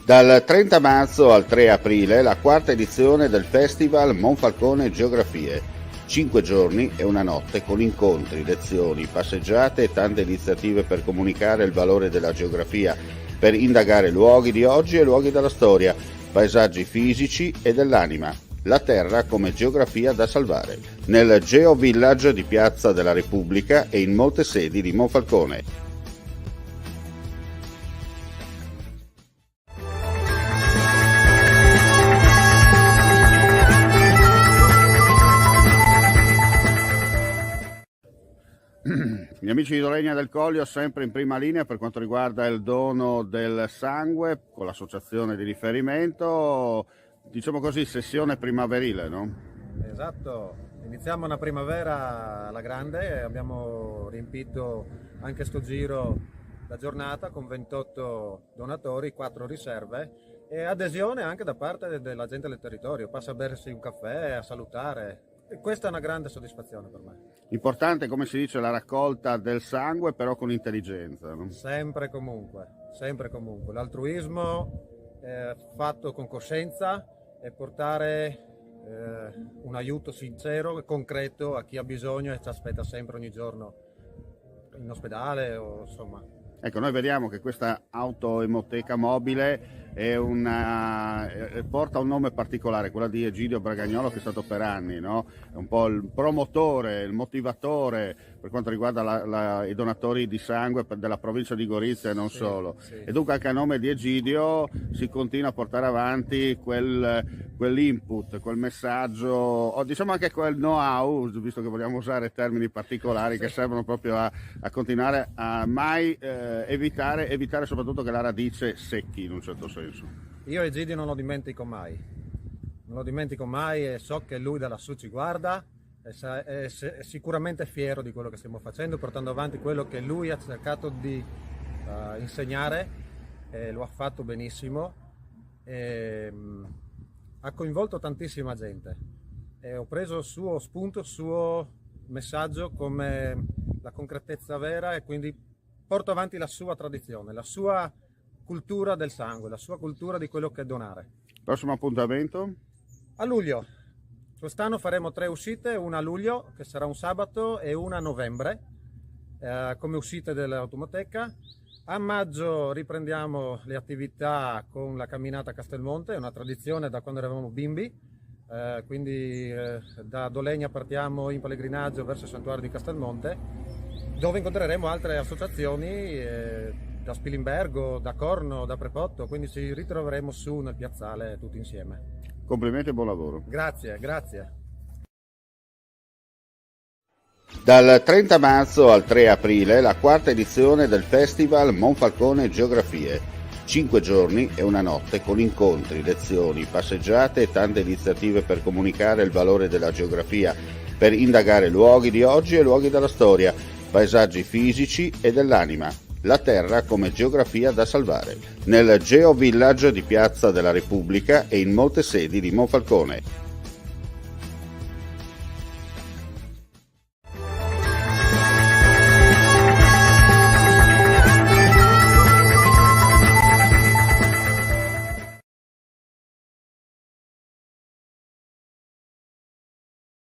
Dal 30 marzo al 3 aprile la quarta edizione del Festival Monfalcone Geografie. 5 giorni e una notte con incontri, lezioni, passeggiate e tante iniziative per comunicare il valore della geografia, per indagare luoghi di oggi e luoghi della storia, paesaggi fisici e dell'anima. La terra come geografia da salvare, nel Geo Village di Piazza della Repubblica e in molte sedi di Monfalcone. Gli amici di Dolegna del Collio sempre in prima linea per quanto riguarda il dono del sangue con l'associazione di riferimento, diciamo così, sessione primaverile, no? Esatto, iniziamo una primavera alla grande, abbiamo riempito anche sto giro la giornata con 28 donatori, 4 riserve e adesione anche da parte della gente del territorio, passa a bersi un caffè, a salutare. E questa è una grande soddisfazione per me. Importante, come si dice, la raccolta del sangue, però con intelligenza, no? Sempre e comunque. L'altruismo fatto con coscienza e portare un aiuto sincero e concreto a chi ha bisogno e ci aspetta sempre ogni giorno in ospedale o insomma. Ecco, noi vediamo che questa autoemoteca mobile porta un nome particolare, quella di Egidio Bragagnolo, che è stato per anni, no? È un po' il promotore, il motivatore per quanto riguarda i donatori di sangue della provincia di Gorizia e non solo. Sì. E dunque anche a nome di Egidio si continua a portare avanti quell'input, quel messaggio, o diciamo anche quel know-how, visto che vogliamo usare termini particolari che servono proprio a continuare a mai evitare soprattutto che la radice secchi in un certo senso. Io Egidio non lo dimentico mai e so che lui da lassù ci guarda è sicuramente fiero di quello che stiamo facendo, portando avanti quello che lui ha cercato di insegnare, lo ha fatto benissimo, ha coinvolto tantissima gente e ho preso il suo spunto, il suo messaggio come la concretezza vera e quindi porto avanti la sua tradizione, la sua cultura del sangue, la sua cultura di quello che è donare. Prossimo appuntamento? A luglio. Quest'anno faremo 3 uscite, una a luglio che sarà un sabato e una a novembre come uscite dell'automoteca. A maggio riprendiamo le attività con la camminata a Castelmonte, è una tradizione da quando eravamo bimbi, quindi da Dolegna partiamo in pellegrinaggio verso il santuario di Castelmonte, dove incontreremo altre associazioni da Spilimbergo, da Corno, da Prepotto, quindi ci ritroveremo su nel piazzale tutti insieme. Complimenti e buon lavoro. Grazie. Dal 30 marzo al 3 aprile la quarta edizione del Festival Monfalcone Geografie. 5 giorni e una notte con incontri, lezioni, passeggiate e tante iniziative per comunicare il valore della geografia, per indagare luoghi di oggi e luoghi della storia, paesaggi fisici e dell'anima. La terra come geografia da salvare, nel Geo Village di Piazza della Repubblica e in molte sedi di Monfalcone.